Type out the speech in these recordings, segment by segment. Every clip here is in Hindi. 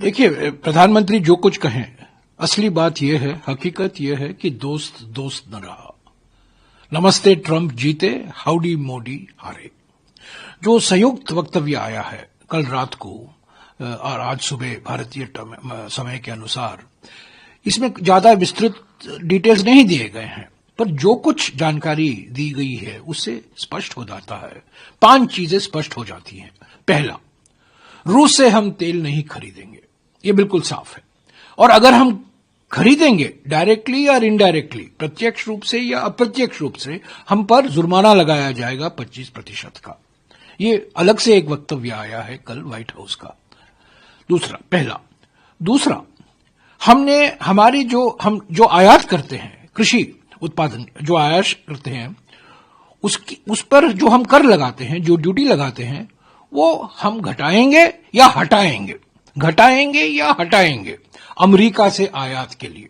देखिए, प्रधानमंत्री जो कुछ कहें, असली बात यह है, हकीकत यह है कि दोस्त दोस्त न रहा। नमस्ते ट्रंप जीते, हाउडी मोदी हारे। जो संयुक्त वक्तव्य आया है कल रात को और आज सुबह भारतीय समय के अनुसार, इसमें ज्यादा विस्तृत डिटेल्स नहीं दिए गए हैं, पर जो कुछ जानकारी दी गई है उससे स्पष्ट हो जाता है। 5 चीजें स्पष्ट हो जाती हैं। पहला, रूस से हम तेल नहीं खरीदेंगे, ये बिल्कुल साफ है। और अगर हम खरीदेंगे डायरेक्टली या इनडायरेक्टली, प्रत्यक्ष रूप से या अप्रत्यक्ष रूप से, हम पर जुर्माना लगाया जाएगा 25% का। ये अलग से एक वक्तव्य आया है कल व्हाइट हाउस का। दूसरा, हमने हमारी हम जो आयात करते हैं, कृषि उत्पादन जो आयात करते हैं, उस पर जो हम कर लगाते हैं, जो ड्यूटी लगाते हैं, वो हम घटाएंगे या हटाएंगे अमेरिका से आयात के लिए।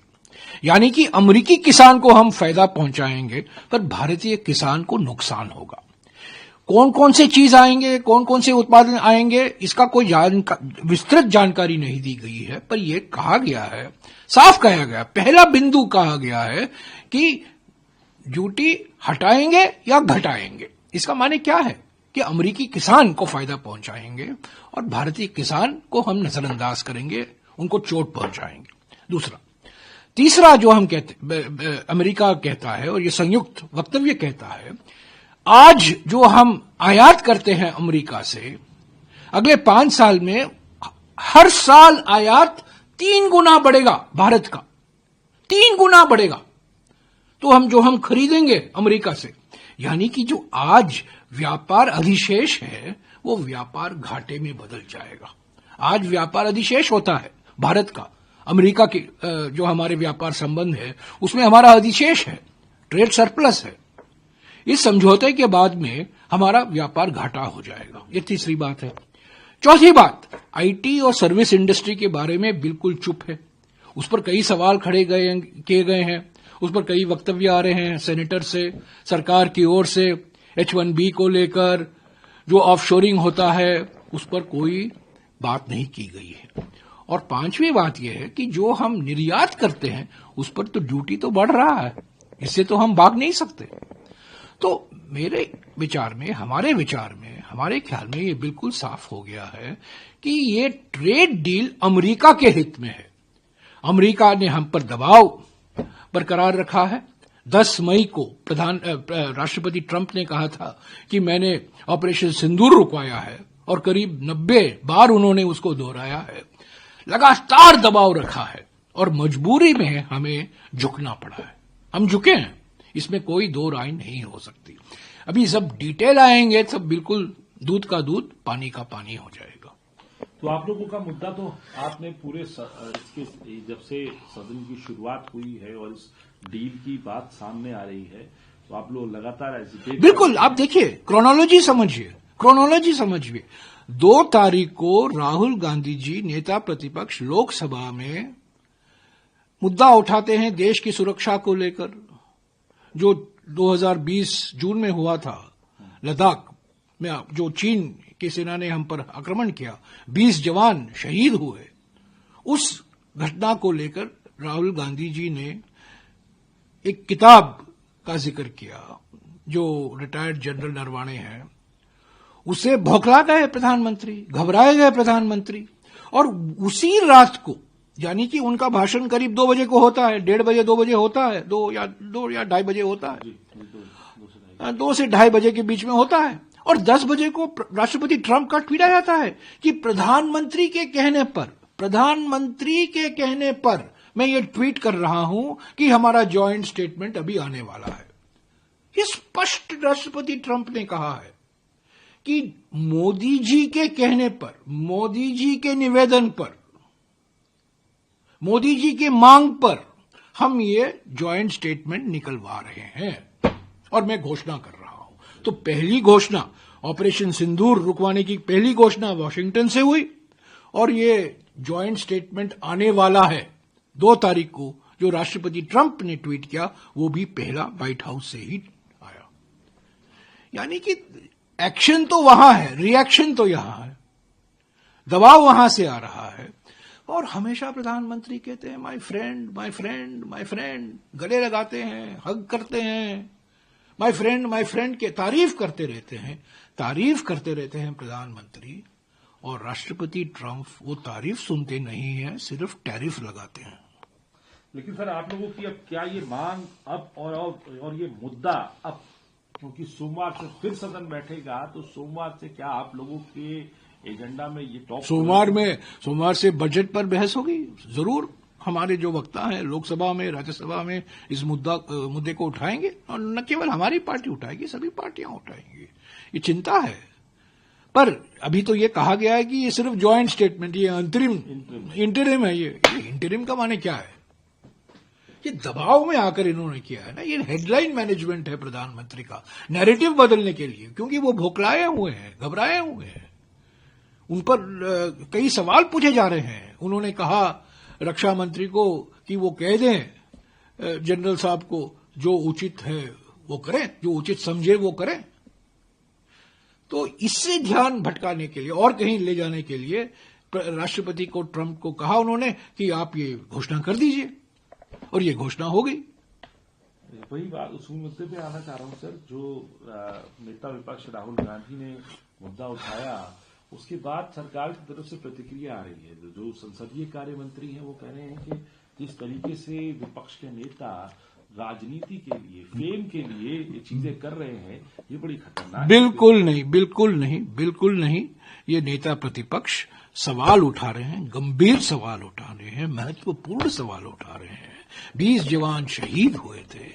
यानी कि अमेरिकी किसान को हम फायदा पहुंचाएंगे, पर भारतीय किसान को नुकसान होगा। कौन कौन से चीज आएंगे, कौन कौन से उत्पादन आएंगे, इसका कोई विस्तृत जानकारी नहीं दी गई है, पर यह कहा गया है, साफ कहा गया, पहला बिंदु कहा गया है कि ड्यूटी हटाएंगे या घटाएंगे। इसका माने क्या है कि अमेरिकी किसान को फायदा पहुंचाएंगे और भारतीय किसान को हम नजरअंदाज करेंगे, उनको चोट पहुंचाएंगे। तीसरा जो हम कहते, अमेरिका कहता है और ये संयुक्त वक्तव्य कहता है, आज जो हम आयात करते हैं अमेरिका से, अगले 5 साल में हर साल आयात 3 गुना बढ़ेगा, भारत का 3 गुना बढ़ेगा। तो हम खरीदेंगे अमेरिका से, यानी कि जो आज व्यापार अधिशेष है वो व्यापार घाटे में बदल जाएगा। आज व्यापार अधिशेष होता है भारत का, अमेरिका के जो हमारे व्यापार संबंध है उसमें हमारा अधिशेष है, ट्रेड सरप्लस है। इस समझौते के बाद में हमारा व्यापार घाटा हो जाएगा। ये तीसरी बात है। चौथी बात, आईटी और सर्विस इंडस्ट्री के बारे में बिल्कुल चुप है। उस पर कई सवाल किए गए हैं, उस पर कई वक्तव्य आ रहे हैं सेनेटर से, सरकार की ओर से, H1B को लेकर, जो ऑफशोरिंग होता है उस पर कोई बात नहीं की गई है। और 5वीं बात यह है कि जो हम निर्यात करते हैं उस पर तो ड्यूटी तो बढ़ रहा है, इससे तो हम भाग नहीं सकते। तो मेरे विचार में, हमारे ख्याल में ये बिल्कुल साफ हो गया है कि ये ट्रेड डील अमेरिका के हित में है। अमेरिका ने हम पर दबाव बरकरार रखा है। 10 मई को राष्ट्रपति ट्रंप ने कहा था कि मैंने ऑपरेशन सिंदूर रुकवाया है, और करीब 90 बार उन्होंने उसको दोहराया है। लगातार दबाव रखा है और मजबूरी में हमें झुकना पड़ा है। हम झुके हैं, इसमें कोई दो राय नहीं हो सकती। अभी सब डिटेल आएंगे, सब बिल्कुल दूध का दूध, पानी का पानी हो जाएगा। तो आप लोगों का मुद्दा तो आपने पूरे इसके जब से सदन की शुरुआत हुई है और इस डील की बात सामने आ रही है, तो आप लोग लगातार एजिटेट। बिल्कुल, आप देखिए, क्रोनोलॉजी समझिए। 2 तारीख को राहुल गांधी जी, नेता प्रतिपक्ष, लोकसभा में मुद्दा उठाते हैं देश की सुरक्षा को लेकर। जो 2020 जून में हुआ था लद्दाख में, जो चीन की सेना ने हम पर आक्रमण किया, 20 जवान शहीद हुए, उस घटना को लेकर राहुल गांधी जी ने एक किताब का जिक्र किया, जो रिटायर्ड जनरल नरवाणे हैं। उसे भौंकला गए प्रधानमंत्री, घबराए गए प्रधानमंत्री। और उसी रात को, यानी कि उनका भाषण करीब 2 बजे को होता है, 1:30 बजे 2 बजे होता है, 2 या 2:30 बजे होता है, 2 से 2:30 बजे के बीच में होता है। और 10 बजे को राष्ट्रपति ट्रंप का ट्वीट आ जाता है कि प्रधानमंत्री के कहने पर मैं ये ट्वीट कर रहा हूं कि हमारा जॉइंट स्टेटमेंट अभी आने वाला है। ये स्पष्ट राष्ट्रपति ट्रंप ने कहा है कि मोदी जी के कहने पर, मोदी जी के निवेदन पर, मोदी जी के मांग पर हम ये जॉइंट स्टेटमेंट निकलवा रहे हैं और मैं घोषणा कर रहा हूं। तो पहली घोषणा, ऑपरेशन सिंदूर रुकवाने की पहली घोषणा वॉशिंगटन से हुई, और ये जॉइंट स्टेटमेंट आने वाला है 2 तारीख को, जो राष्ट्रपति ट्रंप ने ट्वीट किया, वो भी पहला व्हाइट हाउस से ही आया। यानी कि एक्शन तो वहां है, रिएक्शन तो यहां है, दबाव वहां से आ रहा है। और हमेशा प्रधानमंत्री कहते हैं my friend my friend my friend, गले लगाते हैं, हग करते हैं, माय फ्रेंड के तारीफ करते रहते हैं प्रधानमंत्री। और राष्ट्रपति ट्रंप वो तारीफ सुनते नहीं है, सिर्फ टैरिफ लगाते हैं। लेकिन सर आप लोगों की अब क्या ये मांग अब और ये मुद्दा अब, क्योंकि सोमवार से फिर सदन बैठेगा, तो सोमवार से क्या आप लोगों के एजेंडा में ये टॉप? सोमवार से बजट पर बहस होगी जरूर। हमारे जो वक्ता हैं लोकसभा में, राज्यसभा में इस मुद्दे को उठाएंगे, और न केवल हमारी पार्टी उठाएगी, सभी पार्टियां उठाएंगी। ये चिंता है, पर अभी तो ये कहा गया है कि ये सिर्फ ज्वाइंट स्टेटमेंट, ये इंटरिम है। ये इंटरिम का माने क्या है? ये दबाव में आकर इन्होंने किया है ना, ये हेडलाइन मैनेजमेंट है प्रधानमंत्री का, नैरेटिव बदलने के लिए, क्योंकि वो भोखलाए हुए हैं, घबराए हुए हैं। उन पर कई सवाल पूछे जा रहे हैं। उन्होंने कहा रक्षा मंत्री को कि वो कह दें जनरल साहब को जो उचित है वो करें, जो उचित समझे वो करें। तो इससे ध्यान भटकाने के लिए और कहीं ले जाने के लिए राष्ट्रपति को, ट्रंप को कहा उन्होंने कि आप ये घोषणा कर दीजिए, और ये घोषणा हो गई। वही बात, उस मुद्दे पे आना चाह रहा हूं सर। जो नेता विपक्ष राहुल गांधी ने मुद्दा उठाया, उसके बाद सरकार की तरफ से प्रतिक्रिया आ रही है। जो संसदीय कार्य मंत्री हैं वो कह रहे हैं कि जिस तरीके से विपक्ष के नेता राजनीति के लिए, फेम के लिए ये चीजें कर रहे हैं, ये बड़ी खतरनाक। बिल्कुल नहीं। ये नेता प्रतिपक्ष सवाल उठा रहे हैं, गंभीर सवाल उठा रहे हैं, महत्वपूर्ण सवाल उठा रहे हैं। 20 जवान शहीद हुए थे।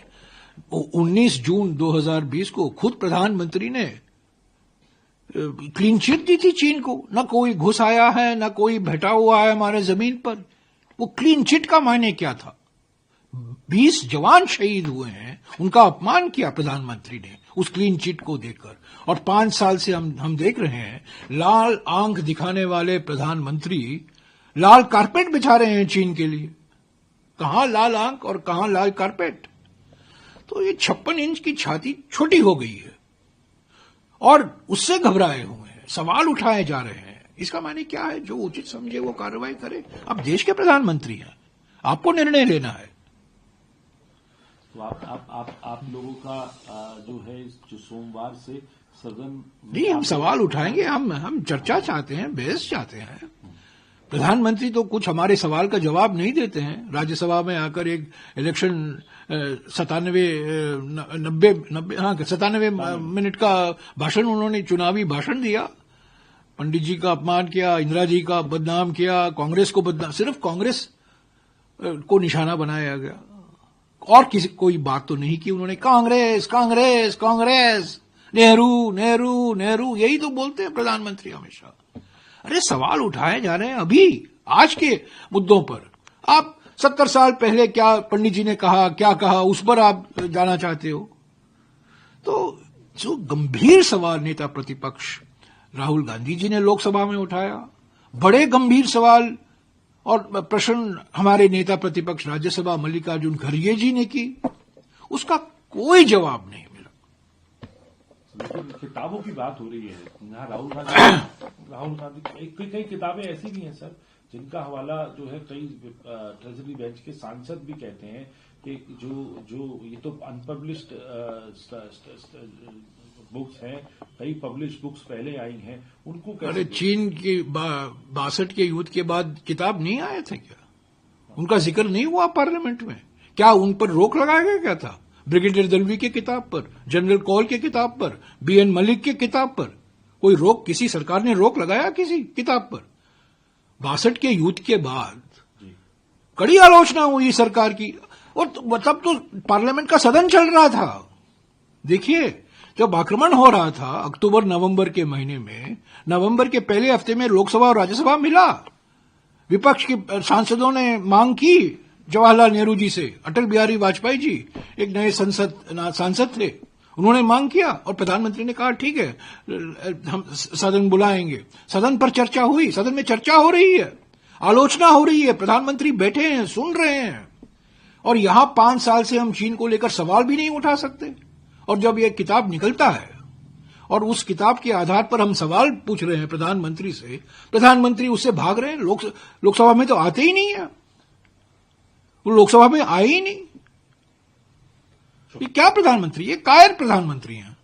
19 जून 2020 को खुद प्रधानमंत्री ने क्लीन चिट दी थी चीन को। न कोई घुस आया है, न कोई बैठा हुआ है हमारे जमीन पर। वो क्लीन चिट का मायने क्या था? 20 जवान शहीद हुए हैं, उनका अपमान किया प्रधानमंत्री ने उस क्लीन चिट को देखकर। और 5 साल से हम देख रहे हैं लाल आंख दिखाने वाले प्रधानमंत्री लाल कारपेट बिछा रहे हैं चीन के लिए। कहां लाल आंख और कहां लाल कारपेट? तो ये 56 इंच की छाती छोटी हो गई है और उससे घबराए हुए हैं, सवाल उठाए जा रहे हैं। इसका माने क्या है? जो उचित समझे वो कार्रवाई करे। आप देश के प्रधानमंत्री हैं, आपको निर्णय लेना है। तो आप लोगों का जो है, जो सोमवार से सदन नहीं, हम सवाल उठाएंगे, हम चर्चा चाहते हैं, बहस चाहते हैं। प्रधानमंत्री तो कुछ हमारे सवाल का जवाब नहीं देते हैं। राज्यसभा में आकर एक इलेक्शन 97 मिनट का भाषण, उन्होंने चुनावी भाषण दिया, पंडित जी का अपमान किया, इंदिरा जी का बदनाम किया, कांग्रेस को बदनाम, सिर्फ कांग्रेस को निशाना बनाया गया और कोई बात तो नहीं की उन्होंने। कांग्रेस कांग्रेस कांग्रेस, नेहरू नेहरू नेहरू, यही तो बोलते हैं प्रधानमंत्री हमेशा। अरे सवाल उठाए जा रहे हैं अभी आज के मुद्दों पर। आप 70 साल पहले क्या पंडित जी ने कहा, क्या कहा, उस पर आप जाना चाहते हो? तो जो गंभीर सवाल नेता प्रतिपक्ष राहुल गांधी जी ने लोकसभा में उठाया, बड़े गंभीर सवाल और प्रश्न हमारे नेता प्रतिपक्ष राज्यसभा मल्लिकार्जुन खड़गे जी ने की, उसका कोई जवाब नहीं मिला। लेकिन किताबों की बात हो रही है यहाँ, राहुल गांधी कई किताबें ऐसी भी हैं सर जिनका हवाला जो है कई ट्रेजरी बेंच के सांसद भी कहते हैं कि जो ये तो अनपब्लिश्ड बुक्स हैं, कई पब्लिश बुक्स पहले आई हैं, उनको कैसे? अरे चीन के 62 के युद्ध के बाद किताब नहीं आए थे क्या? उनका जिक्र नहीं हुआ पार्लियामेंट में? क्या उन पर रोक लगाया गया क्या था? ब्रिगेडियर दलवी के किताब पर, जनरल कौल के किताब पर, BN मलिक के किताब पर कोई रोक, किसी सरकार ने रोक लगाया किसी किताब पर? 62 के युद्ध के बाद कड़ी आलोचना हुई सरकार की, और तब तो पार्लियामेंट का सदन चल रहा था। देखिए, जब आक्रमण हो रहा था अक्टूबर नवंबर के महीने में, नवंबर के पहले हफ्ते में लोकसभा और राज्यसभा मिला। विपक्ष के सांसदों ने मांग की जवाहरलाल नेहरू जी से, अटल बिहारी वाजपेयी जी एक नए सांसद थे, उन्होंने मांग किया और प्रधानमंत्री ने कहा ठीक है हम सदन बुलाएंगे। सदन पर चर्चा हुई, सदन में चर्चा हो रही है, आलोचना हो रही है, प्रधानमंत्री बैठे हैं, सुन रहे हैं, और यहां 5 साल से हम चीन को लेकर सवाल भी नहीं उठा सकते। और जब यह किताब निकलता है और उस किताब के आधार पर हम सवाल पूछ रहे हैं प्रधानमंत्री से, प्रधानमंत्री उससे भाग रहे हैं, लोकसभा में तो आते ही नहीं है, वो लोकसभा में आए ही नहीं। ये क्या प्रधानमंत्री, ये कायर प्रधानमंत्री हैं।